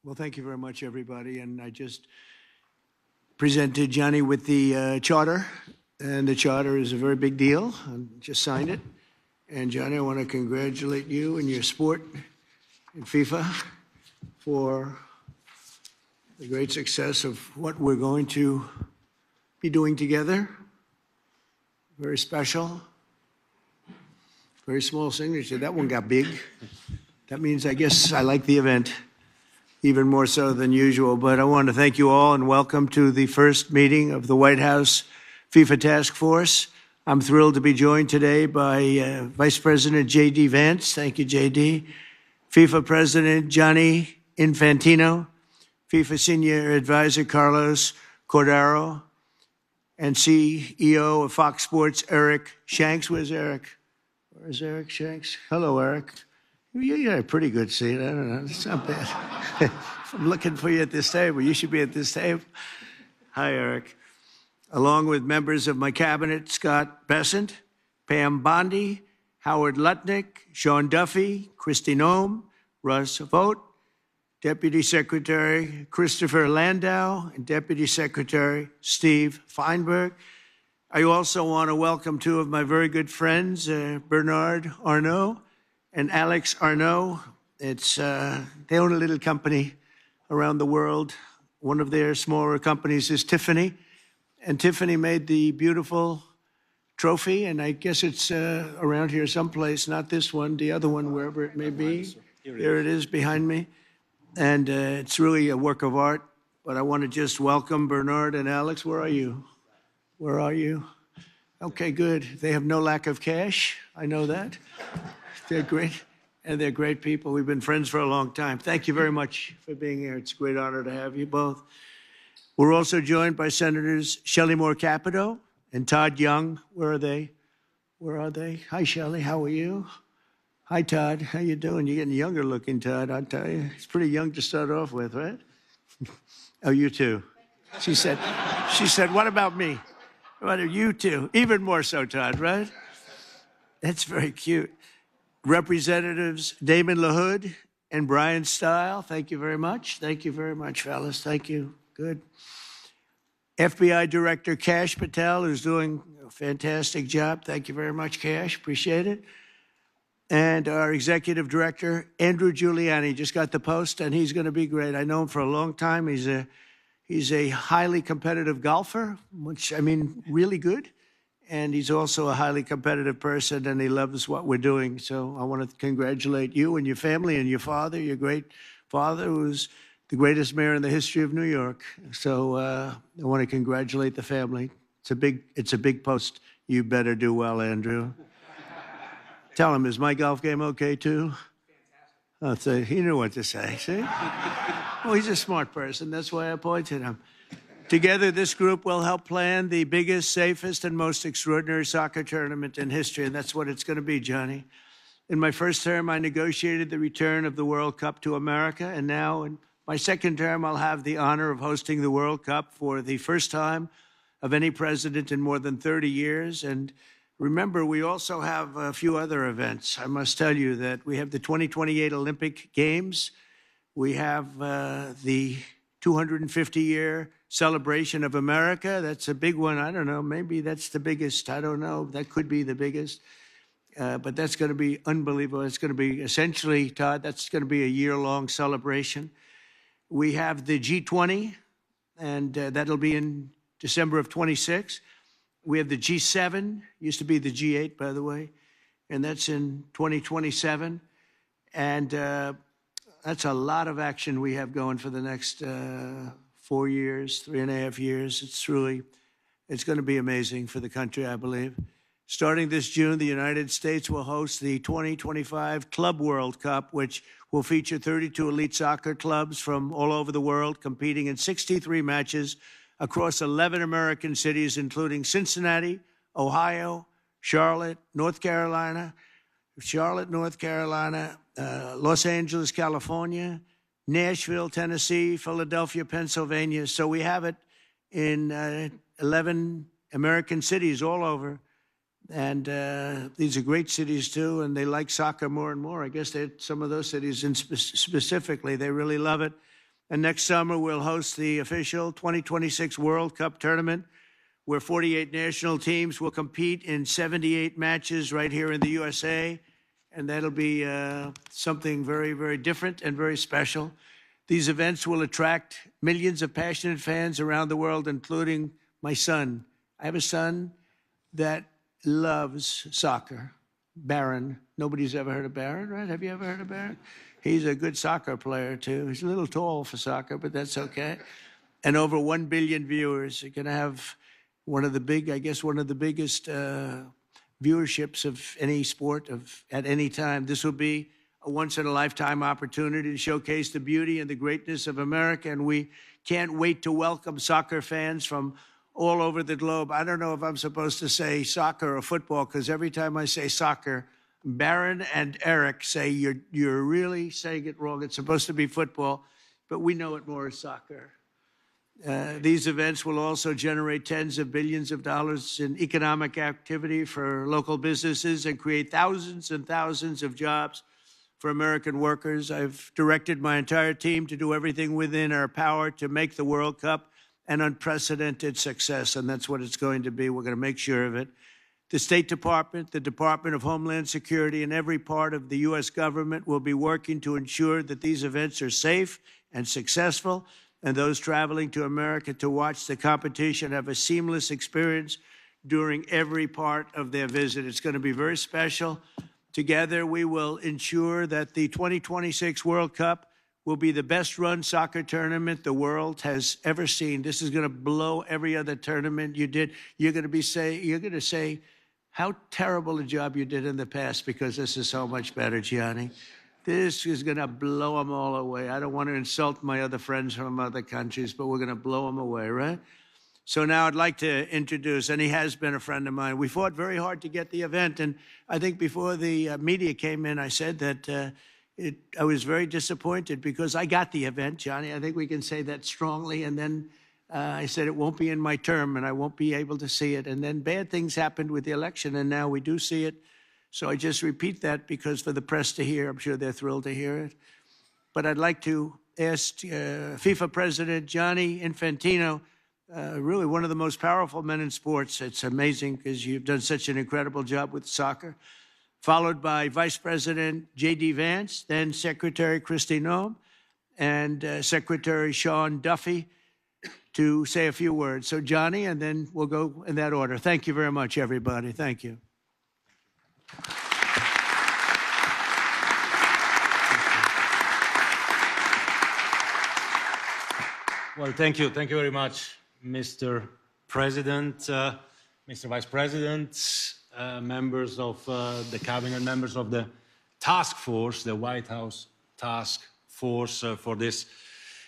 Well, thank you very much, everybody. And I just presented Johnny with the charter, and the charter is a very big deal. I just signed it. And Johnny, I want to congratulate you and your sport in FIFA for the great success of what we're going to be doing together. Very special. Very small signature. That one got big. That means, I guess, I like the event even more so than usual. But I want to thank you all and welcome to the first meeting of the White House FIFA Task Force. I'm thrilled to be joined today by Vice President J.D. Vance. Thank you, J.D. FIFA President Gianni Infantino, FIFA Senior Advisor Carlos Cordaro, and CEO of Fox Sports, Eric Shanks. Where's Eric? Where's Eric Shanks? Hello, Eric. You got a pretty good seat. I don't know. It's not bad. I'm looking for you at this table. You should be at this table. Hi, Eric. Along with members of my cabinet, Scott Bessent, Pam Bondi, Howard Lutnick, Sean Duffy, Kristi Noem, Russ Vogt, Deputy Secretary Christopher Landau, and Deputy Secretary Steve Feinberg. I also want to welcome two of my very good friends, Bernard Arnault and Alex Arnault. They own a little company around the world. One of their smaller companies is Tiffany, and Tiffany made the beautiful trophy, and I guess it's around here someplace, not this one, the other one, wherever it may be. There it is behind me, and it's really a work of art, but I want to just welcome Bernard and Alex. Where are you? Where are you? Okay, good. They have no lack of cash. I know that. They're great, and they're great people. We've been friends for a long time. Thank you very much for being here. It's a great honor to have you both. We're also joined by Senators Shelley Moore Capito and Todd Young. Where are they? Where are they? Hi, Shelley. How are you? Hi, Todd. How you doing? You're getting younger looking, Todd, I'll tell you. It's pretty young to start off with, right? Oh, you too. She said, what about me? What are you two? Even more so, Todd, right? That's very cute. Representatives Damon LaHood and Brian Stile, thank you very much. Thank you very much, fellas. Thank you. Good. FBI Director Kash Patel, who's doing a fantastic job. Thank you very much, Kash. Appreciate it. And our Executive Director, Andrew Giuliani, just got the post, and he's going to be great. I know him for a long time. He's a highly competitive golfer, which, I mean, really good. And he's also a highly competitive person, and he loves what we're doing. So I want to congratulate you and your family and your father, your great father, who's the greatest mayor in the history of New York. So I want to congratulate the family. It's a big post. You better do well, Andrew. Tell him, is my golf game okay, too? I'll say, he knew what to say, see? Well, he's a smart person. That's why I appointed him. Together, this group will help plan the biggest, safest, and most extraordinary soccer tournament in history, and that's what it's going to be, Johnny. In my first term, I negotiated the return of the World Cup to America, and now in my second term, I'll have the honor of hosting the World Cup for the first time of any president in more than 30 years. And remember, we also have a few other events. I must tell you that we have the 2028 Olympic Games. We have the 250-year celebration of America. That's a big one. I don't know. Maybe that's the biggest. I don't know. That could be the biggest. But that's going to be unbelievable. It's going to be essentially, Todd, that's going to be a year-long celebration. We have the G20, and that'll be in December of 26. We have the G7, used to be the G8, by the way, and that's in 2027. And that's a lot of action we have going for the next 4 years, 3.5 years. It's going to be amazing for the country, I believe. Starting this June, the United States will host the 2025 Club World Cup, which will feature 32 elite soccer clubs from all over the world competing in 63 matches across 11 American cities, including Cincinnati, Ohio, Charlotte, North Carolina, Los Angeles, California, Nashville, Tennessee, Philadelphia, Pennsylvania. So we have it in 11 American cities all over. And these are great cities, too, and they like soccer more and more. I guess some of those cities specifically, they really love it. And next summer, we'll host the official 2026 World Cup tournament, where 48 national teams will compete in 78 matches right here in the USA. And that'll be something very, very different and very special. These events will attract millions of passionate fans around the world, including my son. I have a son that loves soccer. Barron. Nobody's ever heard of Barron, right? Have you ever heard of Barron? He's a good soccer player, too. He's a little tall for soccer, but that's okay. And over 1 billion viewers. You're going to have one of the biggest viewerships of any sport at any time. This will be a once-in-a-lifetime opportunity to showcase the beauty and the greatness of America, and we can't wait to welcome soccer fans from all over the globe. I don't know if I'm supposed to say soccer or football, because every time I say soccer, Barron and Eric say you're really saying it wrong. It's supposed to be football, but we know it more as soccer. These events will also generate tens of billions of dollars in economic activity for local businesses and create thousands and thousands of jobs for American workers. I've directed my entire team to do everything within our power to make the World Cup an unprecedented success, and that's what it's going to be. We're going to make sure of it. The State Department, the Department of Homeland Security, and every part of the U.S. government will be working to ensure that these events are safe and successful, and those traveling to America to watch the competition have a seamless experience during every part of their visit. It's going to be very special. Together, we will ensure that the 2026 World Cup will be the best-run soccer tournament the world has ever seen. This is going to blow every other tournament you did. You're going to say how terrible a job you did in the past, because this is so much better, Gianni. This is going to blow them all away. I don't want to insult my other friends from other countries, but we're going to blow them away, right? So now I'd like to introduce, and he has been a friend of mine. We fought very hard to get the event, and I think before the media came in, I said that I was very disappointed because I got the event, Johnny. I think we can say that strongly. And then I said it won't be in my term, and I won't be able to see it. And then bad things happened with the election, and now we do see it. So I just repeat that because for the press to hear, I'm sure they're thrilled to hear it. But I'd like to ask FIFA President Gianni Infantino, really one of the most powerful men in sports. It's amazing because you've done such an incredible job with soccer. Followed by Vice President J.D. Vance, then Secretary Kristi Noem, and Secretary Sean Duffy to say a few words. So Johnny, and then we'll go in that order. Thank you very much, everybody. Thank you. Well, thank you. Thank you very much, Mr. President, Mr. Vice President, members of the cabinet, members of the task force, the White House Task Force, for this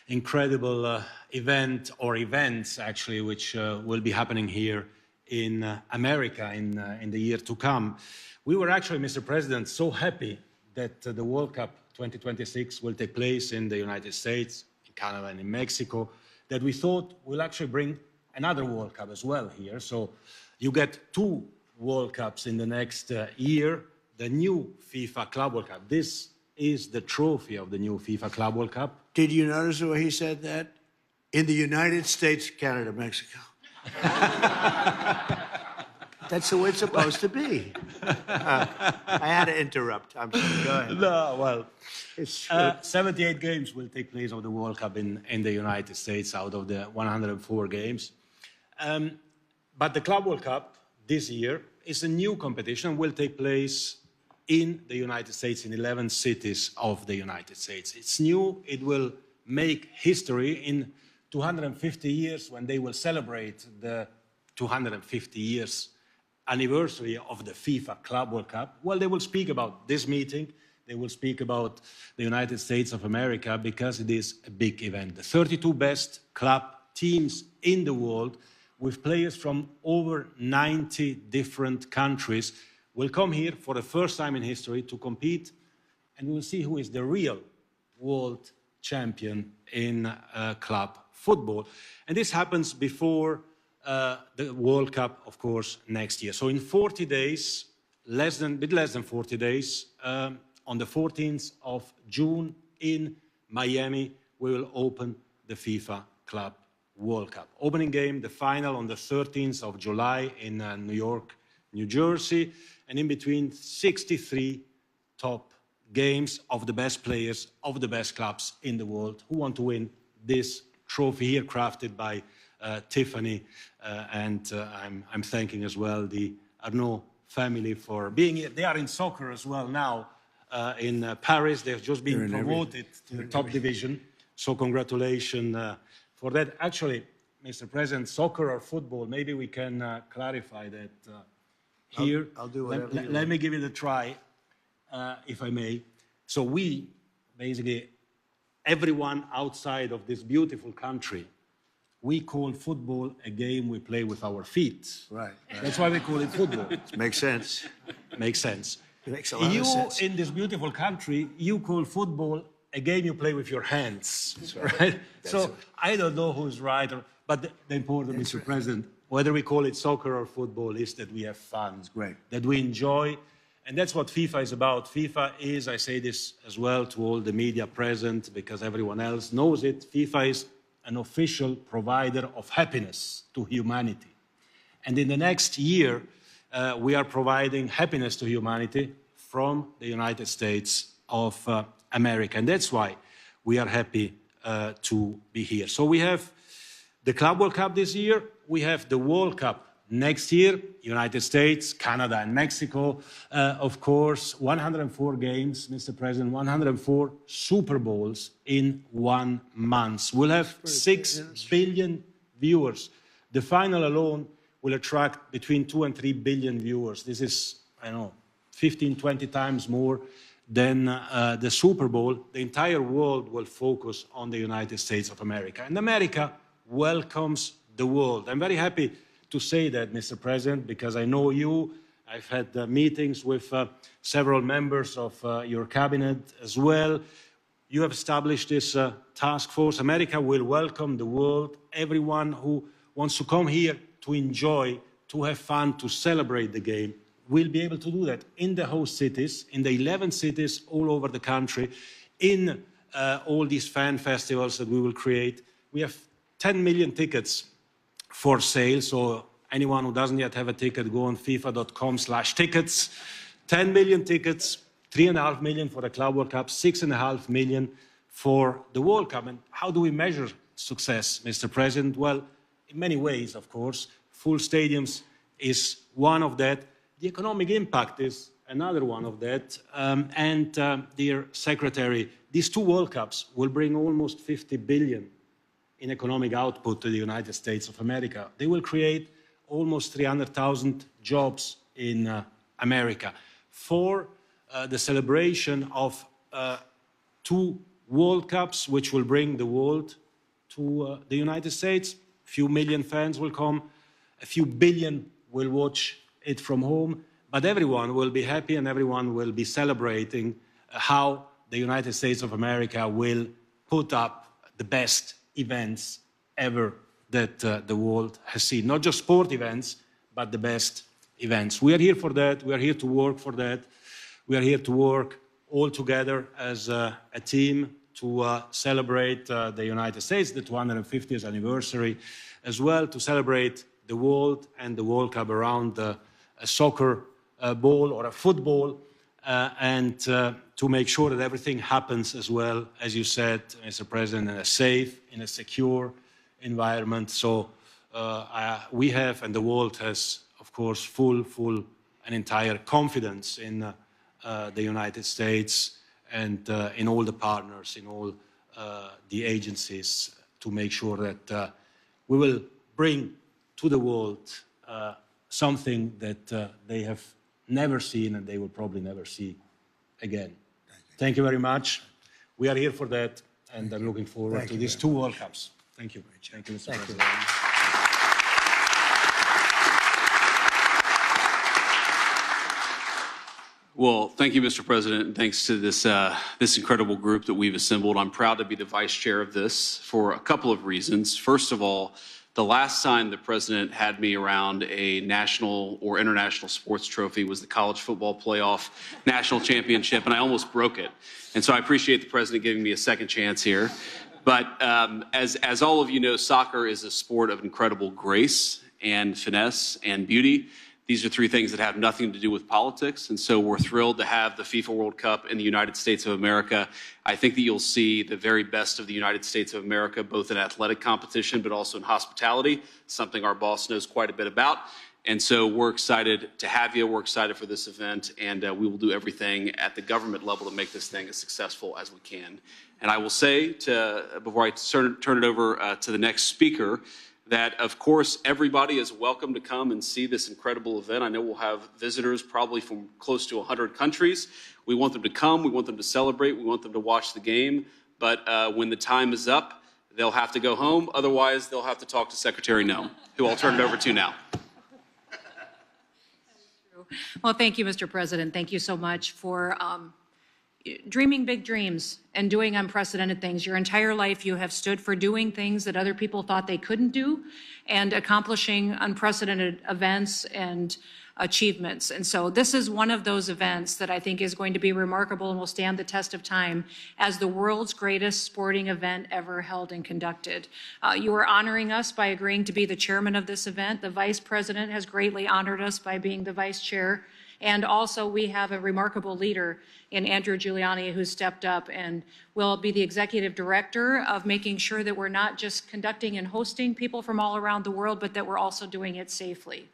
incredible event, or events actually, which will be happening here in America in the year to come. We were actually, Mr. President, so happy that the World Cup 2026 will take place in the United States, in Canada and in Mexico, that we thought we'll actually bring another World Cup as well here. So you get two World Cups in the next year, the new FIFA Club World Cup. This is the trophy of the new FIFA Club World Cup. Did you notice the way he said that? In the United States, Canada, Mexico. That's the way it's supposed to be. I had to interrupt. I'm sorry. Go ahead. No, well, It's 78 games will take place of the World Cup in the United States out of the 104 games. But the Club World Cup this year is a new competition, will take place in the United States, in 11 cities of the United States. It's new. It will make history in 250 years when they will celebrate the 250 years anniversary of the FIFA Club World Cup. Well, they will speak about this meeting. They will speak about the United States of America because it is a big event. The 32 best club teams in the world, with players from over 90 different countries, will come here for the first time in history to compete, and we will see who is the real world champion in club football. And this happens before the World Cup, of course, next year. So in 40 days, bit less than 40 days, on the 14th of June in Miami, we will open the FIFA Club World Cup. Opening game, the final on the 13th of July in New York, New Jersey, and in between 63 top games of the best players, of the best clubs in the world who want to win this trophy here crafted by Tiffany. And I'm thanking as well the Arnaud family for being here. They are in soccer as well now in Paris. They've just been promoted to the top division. So congratulations for that. Actually, Mr. President, soccer or football, maybe we can clarify that here. I'll do whatever you Let me give it a try, if I may. So we, basically, everyone outside of this beautiful country, we call football a game we play with our feet. Right. That's why we call it football. Makes sense. Makes sense. It makes a lot of sense. In this beautiful country, you call football a game you play with your hands, right? So I don't know who's right, but the important, Mr. President, whether we call it soccer or football, is that we have fun, that we enjoy, and that's what FIFA is about. FIFA is, I say this as well to all the media present, because everyone else knows it, FIFA is an official provider of happiness to humanity. And in the next year, we are providing happiness to humanity from the United States of America. And that's why we are happy to be here. So we have the Club World Cup this year. We have the World Cup next year, United States, Canada, and Mexico. Of course, 104 games, Mr. President, 104 Super Bowls in 1 month. We'll have 6 billion viewers. The final alone will attract between 2 and 3 billion viewers. This is, 15, 20 times more than the Super Bowl. The entire world will focus on the United States of America. And America welcomes the world. I'm very happy to say that, Mr. President, because I know you. I've had meetings with several members of your cabinet as well. You have established this task force. America will welcome the world, everyone who wants to come here to enjoy, to have fun, to celebrate the game, will be able to do that in the host cities, in the 11 cities all over the country, in all these fan festivals that we will create. We have 10 million tickets for sale, so anyone who doesn't yet have a ticket, go on FIFA.com/tickets. 10 million tickets, 3.5 million for the Club World Cup, 6.5 million for the World Cup. And how do we measure success, Mr. President? Well, in many ways, of course. Full stadiums is one of that. The economic impact is another one of that. Dear Secretary, these 2 World Cups will bring almost 50 billion in economic output to the United States of America. They will create almost 300,000 jobs in America. For the celebration of 2 World Cups, which will bring the world to the United States, a few million fans will come, a few billion will watch it from home, but everyone will be happy and everyone will be celebrating how the United States of America will put up the best events ever that the world has seen. Not just sport events, but the best events. We are here for that. We are here to work for that. We are here to work all together as a team to celebrate the United States, the 250th anniversary, as well to celebrate the world and the World Cup around a soccer ball or a football, and to make sure that everything happens as well, as you said, Mr. President, in a safe, in a secure environment. So we have, and the world has, of course, full and entire confidence in the United States and in all the partners, in all the agencies, to make sure that we will bring to the world something that they have never seen and they will probably never see again. Thank you very much. We are here for that, and I'm looking forward to these 2 World Cups. Thank you. Thank you, Mr. President. Well, thank you, Mr. President, and thanks to this incredible group that we've assembled. I'm proud to be the vice chair of this for a couple of reasons. First of all, the last time the president had me around a national or international sports trophy was the college football playoff national championship, and I almost broke it. And so I appreciate the president giving me a second chance here. But as all of you know, soccer is a sport of incredible grace and finesse and beauty. These are three things that have nothing to do with politics. And so we're thrilled to have the FIFA World Cup in the United States of America. I think that you'll see the very best of the United States of America, both in athletic competition, but also in hospitality, something our boss knows quite a bit about. And so we're excited to have you. We're excited for this event, and we will do everything at the government level to make this thing as successful as we can. And I will say, before I turn it over to the next speaker, that, of course, everybody is welcome to come and see this incredible event. I know we'll have visitors probably from close to 100 countries. We want them to come. We want them to celebrate. We want them to watch the game. But when the time is up, they'll have to go home. Otherwise, they'll have to talk to Secretary No, who I'll turn it over to now. Well, thank you, Mr. President. Thank you so much for dreaming big dreams and doing unprecedented things. Your entire life you have stood for doing things that other people thought they couldn't do and accomplishing unprecedented events and achievements. And so this is one of those events that I think is going to be remarkable and will stand the test of time as the world's greatest sporting event ever held and conducted. You are honoring us by agreeing to be the chairman of this event. The vice president has greatly honored us by being the vice chair. And also we have a remarkable leader in Andrew Giuliani who stepped up and will be the executive director of making sure that we're not just conducting and hosting people from all around the world, but that we're also doing it safely.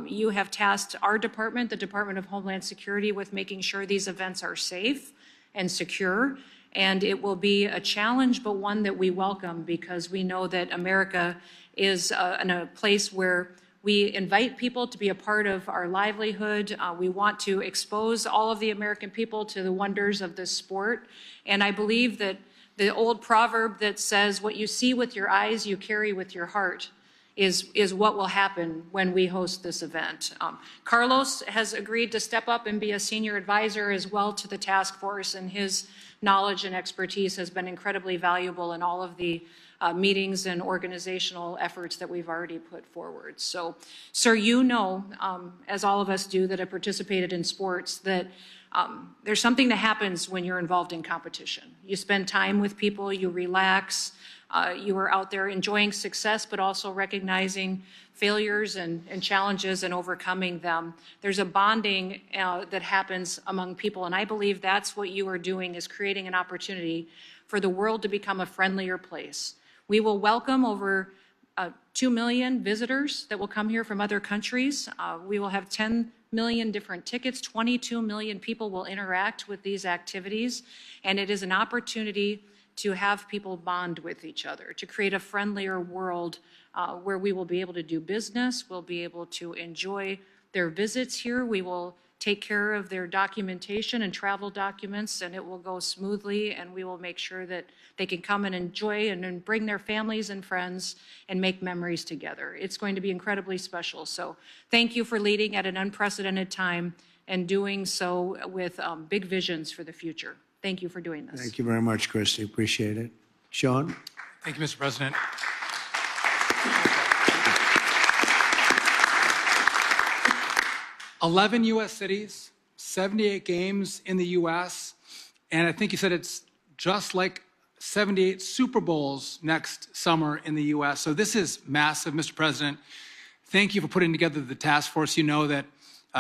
You have tasked our department, the Department of Homeland Security, with making sure these events are safe and secure. And it will be a challenge, but one that we welcome because we know that America is in a place where we invite people to be a part of our livelihood. We want to expose all of the American people to the wonders of this sport. And I believe that the old proverb that says, what you see with your eyes, you carry with your heart, is what will happen when we host this event. Carlos has agreed to step up and be a senior advisor as well to the task force, and his knowledge and expertise has been incredibly valuable in all of the meetings and organizational efforts that we've already put forward. So, sir, you know, as all of us do that have participated in sports, that there's something that happens when you're involved in competition. You spend time with people, you relax, you are out there enjoying success, but also recognizing failures and challenges and overcoming them. There's a bonding that happens among people, and I believe that's what you are doing, is creating an opportunity for the world to become a friendlier place. We will welcome over 2 million visitors that will come here from other countries. We will have 10 million different tickets. 22 million people will interact with these activities, and it is an opportunity to have people bond with each other, to create a friendlier world where we will be able to do business, we'll be able to enjoy their visits here, we will take care of their documentation and travel documents, and it will go smoothly, and we will make sure that they can come and enjoy and bring their families and friends and make memories together. It's going to be incredibly special. So thank you for leading at an unprecedented time and doing so with big visions for the future. Thank you for doing this. Thank you very much, Christy. Appreciate it. Sean? Thank you, Mr. President. "11 U.S. cities, 78 games in the U.S., and I think you said it's just like 78 Super Bowls next summer in the U.S. So this is massive, Mr. President. Thank you for putting together the task force. You know that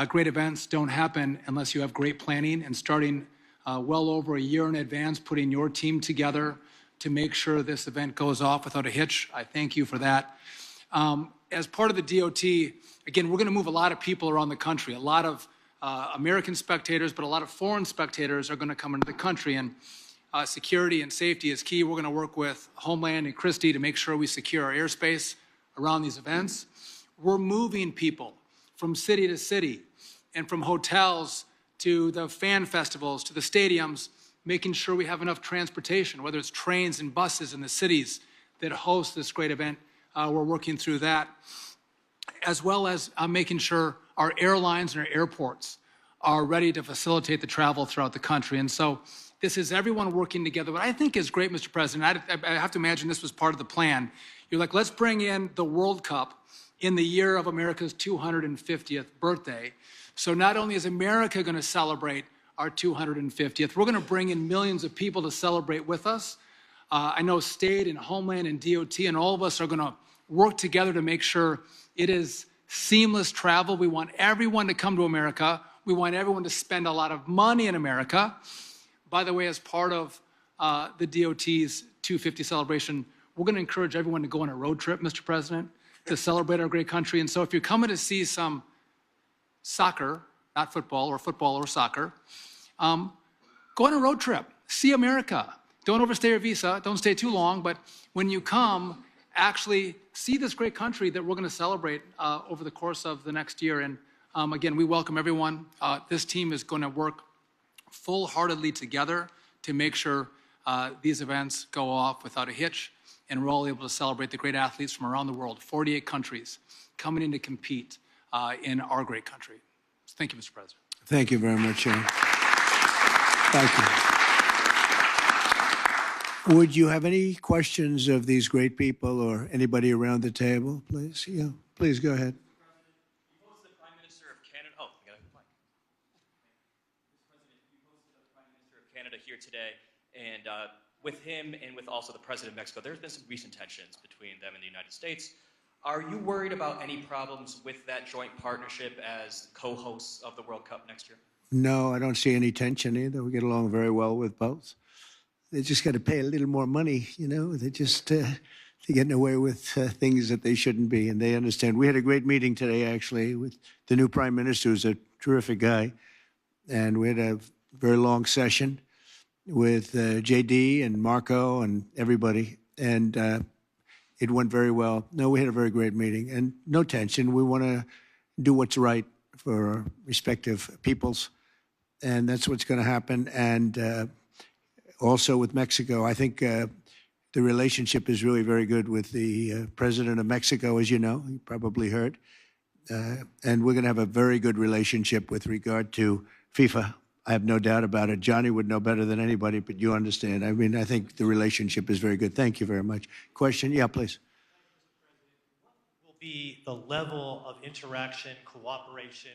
great events don't happen unless you have great planning, and starting well over a year in advance, putting your team together to make sure this event goes off without a hitch. I thank you for that. As part of the DOT, again, we're going to move a lot of people around the country. A lot of American spectators, but a lot of foreign spectators are going to come into the country, and security and safety is key. We're going to work with Homeland and Christie to make sure we secure our airspace around these events. We're moving people from city to city and from hotels to the fan festivals, to the stadiums, making sure we have enough transportation, whether it's trains and buses in the cities that host this great event. We're working through that, as well as making sure our airlines and our airports are ready to facilitate the travel throughout the country. And so this is everyone working together. What I think is great, Mr. President, I have to imagine this was part of the plan. You're like, let's bring in the World Cup in the year of America's 250th birthday. So not only is America going to celebrate our 250th, we're going to bring in millions of people to celebrate with us. I know State and Homeland and DOT and all of us are going to work together to make sure it is seamless travel. We want everyone to come to America. We want everyone to spend a lot of money in America. By the way, as part of the DOT's 250 celebration, we're going to encourage everyone to go on a road trip, Mr. President, to celebrate our great country. And so if you're coming to see some soccer, not football or soccer, go on a road trip, see America. Don't overstay your visa, don't stay too long, but when you come, actually see this great country that we're going to celebrate over the course of the next year. And again, we welcome everyone. This team is going to work full-heartedly together to make sure these events go off without a hitch, and we're all able to celebrate the great athletes from around the world, 48 countries coming in to compete in our great country. So thank you, Mr. President. Thank you very much, Sean. Thank you. Would you have any questions of these great people or anybody around the table, please? Yeah, please go ahead. You hosted the Prime Minister of Canada. Oh, I got a mic. Mr. President, you hosted the Prime Minister of Canada here today, and with him and with also the President of Mexico, there's been some recent tensions between them and the United States. Are you worried about any problems with that joint partnership as co-hosts of the World Cup next year? No, I don't see any tension either. We get along very well with both. They just got to pay a little more money, you know. They're just they're getting away with things that they shouldn't be, and they understand. We had a great meeting today, actually, with the new Prime Minister, who's a terrific guy, and we had a very long session with JD and Marco and everybody, and it went very well. No, we had a very great meeting, and no tension. We want to do what's right for our respective peoples, and that's what's going to happen. And also with Mexico, I think the relationship is really very good with the president of Mexico, as you know, you probably heard. And we're going to have a very good relationship with regard to FIFA. I have no doubt about it. Johnny would know better than anybody, but you understand. I mean, I think the relationship is very good. Thank you very much. Question? Yeah, please. What will be the level of interaction, cooperation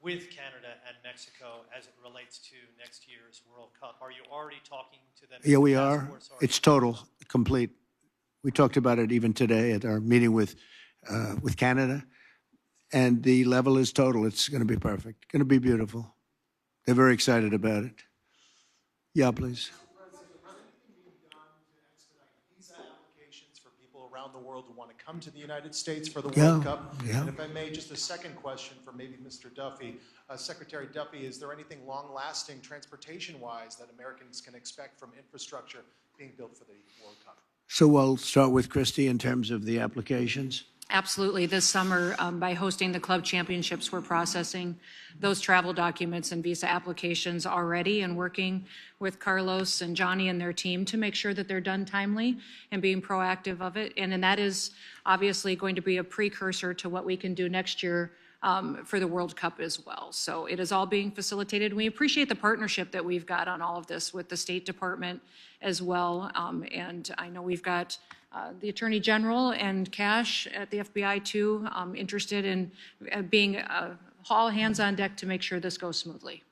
with Canada and Mexico as it relates to next year's World Cup? Are you already talking to them? Yeah, we are. It's total, complete. We talked about it even today at our meeting with Canada, and the level is total. It's going to be perfect. Going to be beautiful. They're very excited about it. Yeah, please. Visa applications for people around the world who want to come to the United States for the World Cup. Yeah. And if I may, just a second question for maybe Mr. Duffy. Secretary Duffy, is there anything long-lasting transportation-wise that Americans can expect from infrastructure being built for the World Cup? So we'll start with Christy in terms of the applications. Absolutely. This summer, by hosting the club championships, we're processing those travel documents and visa applications already and working with Carlos and Johnny and their team to make sure that they're done timely and being proactive of it. And that is obviously going to be a precursor to what we can do next year for the World Cup as well. So it is all being facilitated. We appreciate the partnership that we've got on all of this with the State Department as well. And I know we've got the Attorney General and Cash at the FBI too, interested in being all hands on deck to make sure this goes smoothly.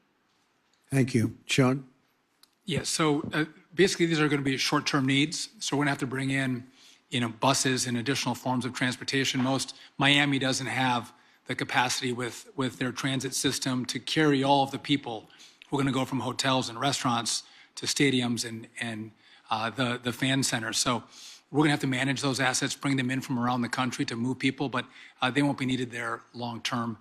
Thank you. Sean? Yeah, so basically these are going to be short-term needs. So we're going to have to bring in, buses and additional forms of transportation. Miami doesn't have the capacity with their transit system to carry all of the people who are going to go from hotels and restaurants to stadiums and the fan centers. So we're going to have to manage those assets, bring them in from around the country to move people, but they won't be needed there long-term.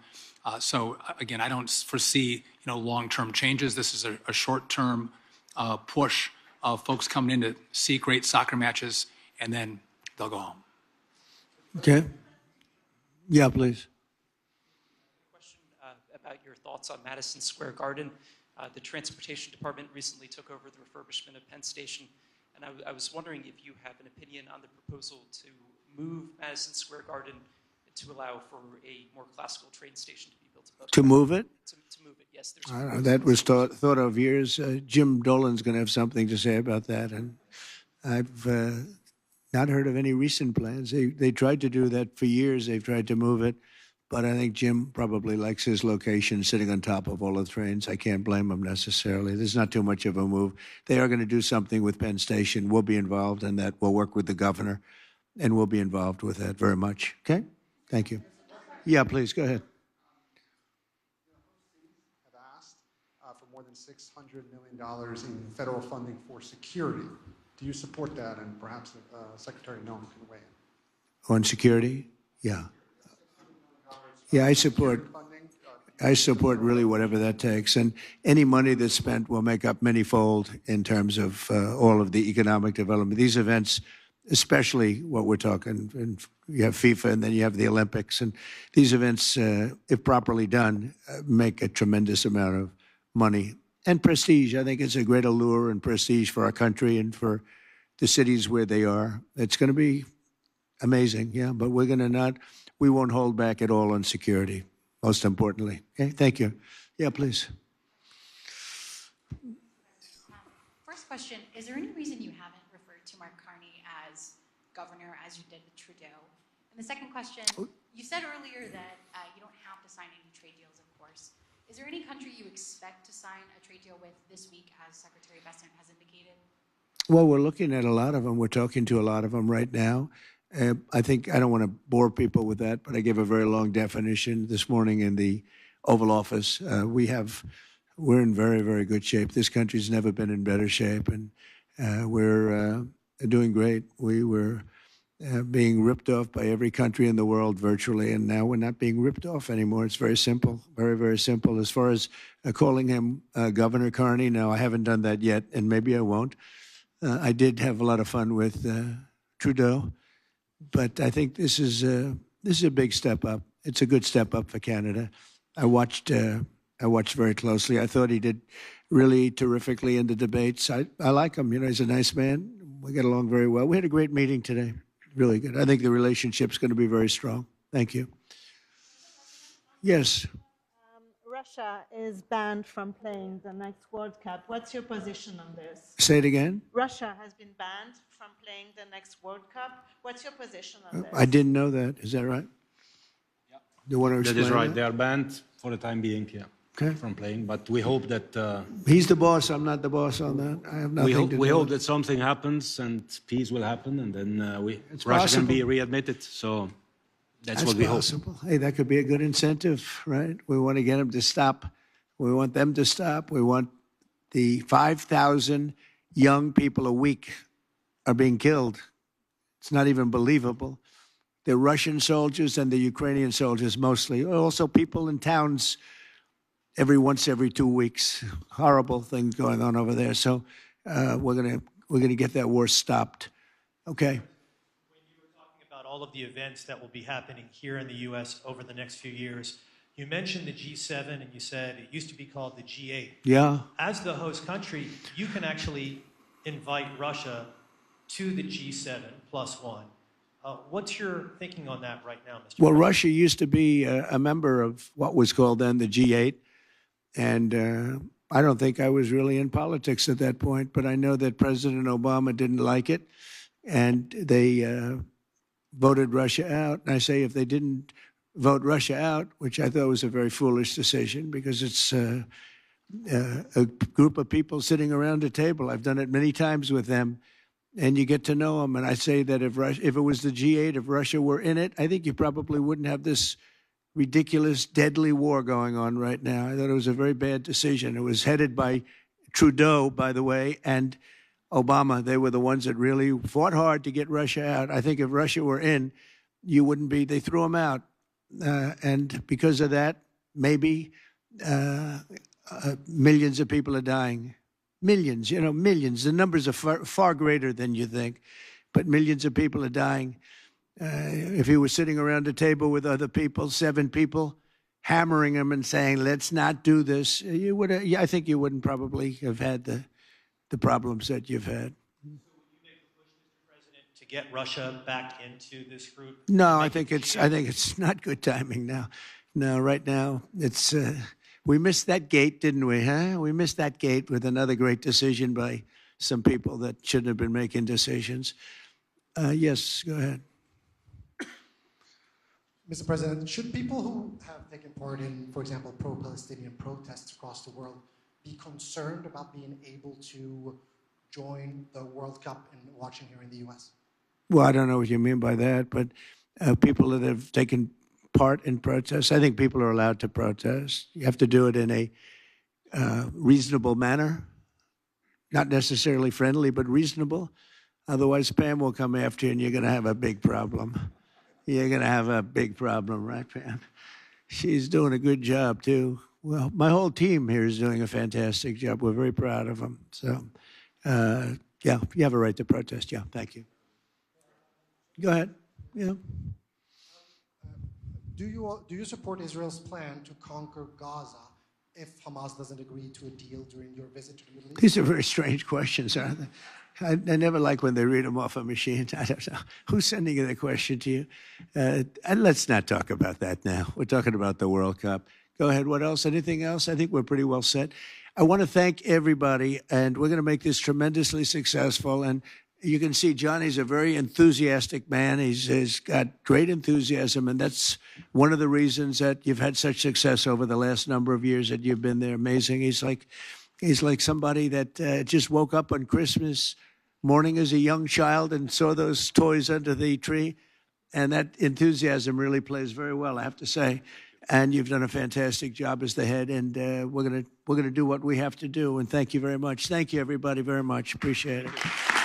So again, I don't foresee, long-term changes. This is a short-term push of folks coming in to see great soccer matches, and then they'll go home. Okay. Yeah, please. Question about your thoughts on Madison Square Garden. The Transportation Department recently took over the refurbishment of Penn Station, and I was wondering if you have an opinion on the proposal to move Madison Square Garden to allow for a more classical train station to be built above. To move it? To move it, yes. That was thought of years. Jim Dolan's going to have something to say about that, and I've not heard of any recent plans. They tried to do that for years. They've tried to move it, but I think Jim probably likes his location sitting on top of all the trains. I can't blame him necessarily. There's not too much of a move. They are going to do something with Penn Station. We'll be involved in that. We'll work with the governor, and we'll be involved with that very much. Okay? Thank you. Yeah, please, go ahead. Have asked for more than $600 million in federal funding for security. Do you support that? And perhaps Secretary Noem can weigh in. On security? Yeah. Yeah, I support really whatever that takes. And any money that's spent will make up many-fold in terms of all of the economic development. These events, especially what we're talking, and you have FIFA and then you have the Olympics. And these events, if properly done, make a tremendous amount of money. And prestige. I think it's a great allure and prestige for our country and for the cities where they are. It's going to be amazing, yeah, but we won't hold back at all on security, most importantly. Okay, thank you. Yeah, please. First question, is there any reason you haven't referred to Mark Carney as governor as you did with Trudeau? And the second question, you said earlier that you don't have to sign any trade deals, of course. Is there any country you expect to sign a trade deal with this week, as Secretary Bessent has indicated? Well, we're looking at a lot of them. We're talking to a lot of them right now. I think I don't want to bore people with that, but I gave a very long definition this morning in the Oval Office. We're in very, very good shape. This country's never been in better shape, and we're doing great. We were being ripped off by every country in the world virtually, and now we're not being ripped off anymore. It's very simple, very, very simple. As far as calling him Governor Carney, no, I haven't done that yet, and maybe I won't. I did have a lot of fun with Trudeau. But I think this is a big step up. It's a good step up for Canada. I watched very closely. I thought he did really terrifically in the debates. I like him. You know, he's a nice man. We get along very well. We had a great meeting today. Really good. I think the relationship's going to be very strong. Thank you. Yes. Russia is banned from playing the next World Cup. What's your position on this? Say it again. Russia has been banned from playing the next World Cup. What's your position on this? I didn't know that. Is that right? Yeah. Do you want to explain That is right. that? They are banned for the time being, yeah, Okay. from playing. But we hope that He's the boss. I'm not the boss on that. I have nothing to do we with hope it. that something happens and peace will happen, and then It's Russia possible. can be readmitted. So that's what we hope. possible. Hey, that could be a good incentive, right? We want to get them to stop. We want them to stop. We want the 5,000 young people a week are being killed. It's not even believable. The Russian soldiers and the Ukrainian soldiers mostly. Also people in towns once every 2 weeks. Horrible things going on over there. So we're gonna get that war stopped. Okay. When you were talking about all of the events that will be happening here in the U.S. over the next few years, you mentioned the G7 and you said it used to be called the G8. Yeah. As the host country, you can actually invite Russia to the G7 plus one. What's your thinking on that right now, Mr. Well, President? Russia used to be a member of what was called then the G8, and I don't think I was really in politics at that point, but I know that President Obama didn't like it, and they voted Russia out. And I say if they didn't vote Russia out, which I thought was a very foolish decision because it's a group of people sitting around a table. I've done it many times with them, and you get to know them. And I say that if it was the G8, if Russia were in it, I think you probably wouldn't have this ridiculous, deadly war going on right now. I thought it was a very bad decision. It was headed by Trudeau, by the way, and Obama. They were the ones that really fought hard to get Russia out. I think if Russia were in, you wouldn't be. They threw them out. And because of that, maybe millions of people are dying. Millions, millions. The numbers are far greater than you think, but millions of people are dying. If he was sitting around a table with other people, 7 people, hammering him and saying, let's not do this, I think you wouldn't probably have had the problems that you've had. So would you make a push, Mr. President, to get Russia back into this group? No, I think it's not good timing now. No, right now it's we missed that gate, didn't we? Huh? We missed that gate with another great decision by some people that shouldn't have been making decisions. Yes, go ahead. Mr. President, should people who have taken part in, for example, pro-Palestinian protests across the world be concerned about being able to join the World Cup and watching here in the U.S.? Well, I don't know what you mean by that, but people that have taken part in protests, I think people are allowed to protest. You have to do it in a reasonable manner, not necessarily friendly, but reasonable. Otherwise, Pam will come after you, and you're going to have a big problem. You're going to have a big problem, right, Pam? She's doing a good job, too. Well, my whole team here is doing a fantastic job. We're very proud of them. So, yeah, you have a right to protest. Yeah, thank you. Go ahead. Yeah. Do you support Israel's plan to conquer Gaza if Hamas doesn't agree to a deal during your visit to the Middle East? These are very strange questions, aren't they? I never like when they read them off a machine. I don't know. Who's sending the question to you? And let's not talk about that now. We're talking about the World Cup. Go ahead. What else? Anything else? I think we're pretty well set. I want to thank everybody, and we're going to make this tremendously successful. And you can see Johnny's a very enthusiastic man. He's got great enthusiasm, and that's one of the reasons that you've had such success over the last number of years that you've been there. Amazing. He's like somebody that just woke up on Christmas morning as a young child and saw those toys under the tree, and that enthusiasm really plays very well, I have to say. And you've done a fantastic job as the head, and we're gonna do what we have to do. And thank you very much. Thank you, everybody, very much. Appreciate it.